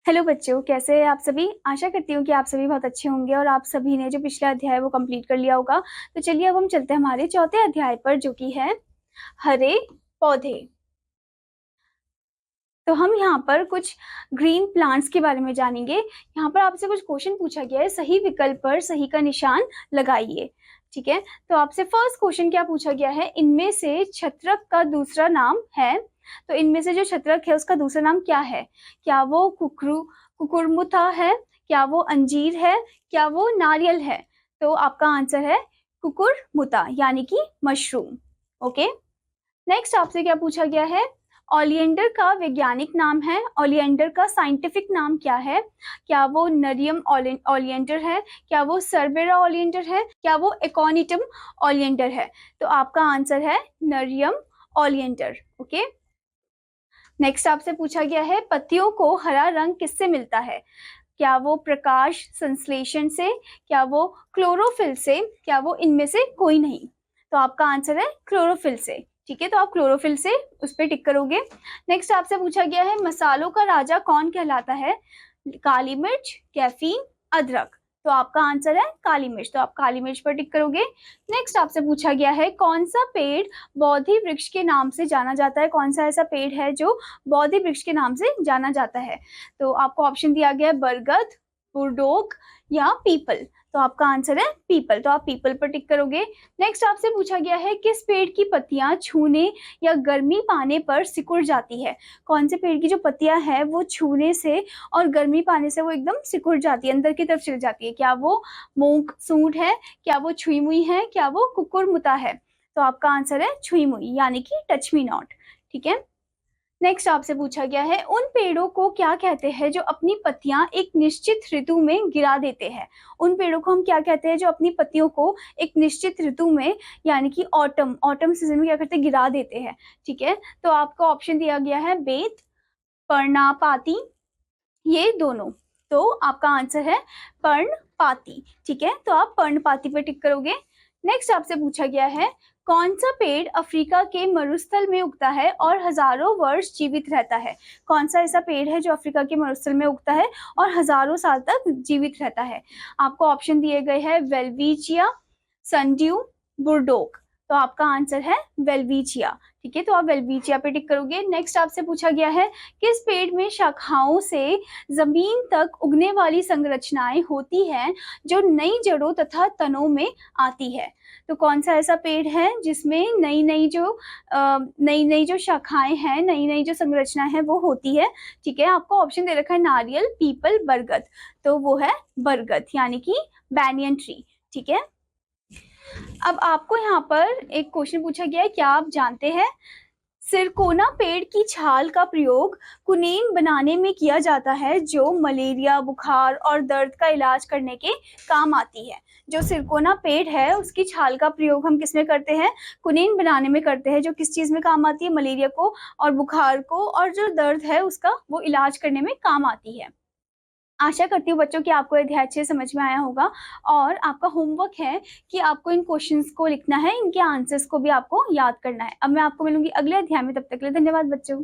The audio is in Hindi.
हेलो बच्चों, कैसे हैं आप सभी। आशा करती हूँ कि आप सभी बहुत अच्छे होंगे और आप सभी ने जो पिछला अध्याय वो कंप्लीट कर लिया होगा। तो चलिए अब हम चलते हैं हमारे चौथे अध्याय पर, जो कि है हरे पौधे। तो हम यहाँ पर कुछ ग्रीन प्लांट्स के बारे में जानेंगे। यहाँ पर आपसे कुछ क्वेश्चन पूछा गया है, सही विकल्प पर सही का निशान लगाइए। ठीक है, तो आपसे फर्स्ट क्वेश्चन क्या पूछा गया है, इनमें से छत्रक का दूसरा नाम है। तो इनमें से जो छत्रक है उसका दूसरा नाम क्या है। क्या वो कुकुरमुथा है, क्या वो अंजीर है, क्या वो नारियल है। तो आपका आंसर है कुकुरमुथा यानी कि मशरूम। ओके, नेक्स्ट आपसे क्या पूछा गया है, ओलियंडर का वैज्ञानिक नाम है, ओलियंडर का साइंटिफिक नाम क्या है। क्या वो नरियम ओलियंडर है, क्या वो सर्बेरा ओलियंडर है, क्या वो एकोनिटम ओलियंडर है। तो आपका आंसर है नरियम ओलियंडर। ओके, नेक्स्ट आपसे पूछा गया है, पत्तियों को हरा रंग किससे मिलता है। क्या वो प्रकाश संश्लेषण से, क्या वो क्लोरोफिल से, क्या वो इनमें से कोई नहीं। तो आपका आंसर है क्लोरोफिल से। ठीक है, तो आप क्लोरोफिल से उस पर टिक करोगे। नेक्स्ट आपसे पूछा गया है, मसालों का राजा कौन कहलाता है। काली मिर्च, कैफीन, अदरक। तो आपका आंसर है काली मिर्च, तो आप काली मिर्च पर टिक करोगे। नेक्स्ट आपसे पूछा गया है, कौन सा पेड़ बोधि वृक्ष के नाम से जाना जाता है। कौन सा ऐसा पेड़ है जो बोधि वृक्ष के नाम से जाना जाता है। तो आपको ऑप्शन दिया गया है बरगद, बुरडोक या पीपल। तो आपका आंसर है पीपल, तो आप पीपल पर टिक करोगे। नेक्स्ट आपसे पूछा गया है, किस पेड़ की पत्तियां छूने या गर्मी पाने पर सिकुड़ जाती है। कौन से पेड़ की जो पत्तियां हैं वो छूने से और गर्मी पाने से वो एकदम सिकुड़ जाती है, अंदर की तरफ चली जाती है। क्या वो मूंग सूंड है, क्या वो छुई मुई है, क्या वो कुकुरमुता है। तो आपका आंसर है छुई मुई यानी कि टच मी नॉट। ठीक है, नेक्स्ट आपसे पूछा गया है, उन पेड़ों को क्या कहते हैं जो अपनी पत्तियां एक निश्चित ऋतु में गिरा देते हैं। उन पेड़ों को हम क्या कहते हैं जो अपनी पत्तियों को एक निश्चित ऋतु में यानी कि ऑटम सीजन में क्या करते हैं, गिरा देते हैं। ठीक है, तो आपको ऑप्शन दिया गया है बेत, पर्णपाती, ये दोनों। तो आपका आंसर है पर्णपाती। ठीक है, तो आप पर्णपाती पर टिक करोगे। नेक्स्ट आपसे पूछा गया है, कौन सा पेड़ अफ्रीका के मरुस्थल में उगता है और हजारों वर्ष जीवित रहता है। कौन सा ऐसा पेड़ है जो अफ्रीका के मरुस्थल में उगता है और हजारों साल तक जीवित रहता है। आपको ऑप्शन दिए गए हैं वेल्विचिया, सनड्यू, बुरडोक। तो आपका आंसर है वेल्विचिया। ठीक है, तो आप वेल्विचिया पे टिक करोगे। नेक्स्ट आपसे पूछा गया है, किस पेड़ में शाखाओं से जमीन तक उगने वाली संरचनाएं होती हैं जो नई जड़ों तथा तनों में आती है। तो कौन सा ऐसा पेड़ है जिसमें नई नई जो शाखाएं हैं, नई नई जो संरचनाएं हैं वो होती है। ठीक है, आपको ऑप्शन दे रखा है नारियल, पीपल, बरगद। तो वो है बरगद यानी कि बैनियन ट्री। ठीक है, अब आपको यहाँ पर एक क्वेश्चन पूछा गया है, क्या आप जानते हैं सिरकोना पेड़ की छाल का प्रयोग कुनीन बनाने में किया जाता है जो मलेरिया, बुखार और दर्द का इलाज करने के काम आती है। जो सिरकोना पेड़ है उसकी छाल का प्रयोग हम किस में करते हैं, कुनीन बनाने में करते हैं, जो किस चीज में काम आती है, मलेरिया को और बुखार को, और जो दर्द है उसका वो इलाज करने में काम आती है। आशा करती हूँ बच्चों कि आपको ये अध्याय अच्छे समझ में आया होगा। और आपका होमवर्क है कि आपको इन क्वेश्चंस को लिखना है, इनके आंसर्स को भी आपको याद करना है। अब मैं आपको मिलूंगी अगले अध्याय में, तब तक के लिए धन्यवाद बच्चों।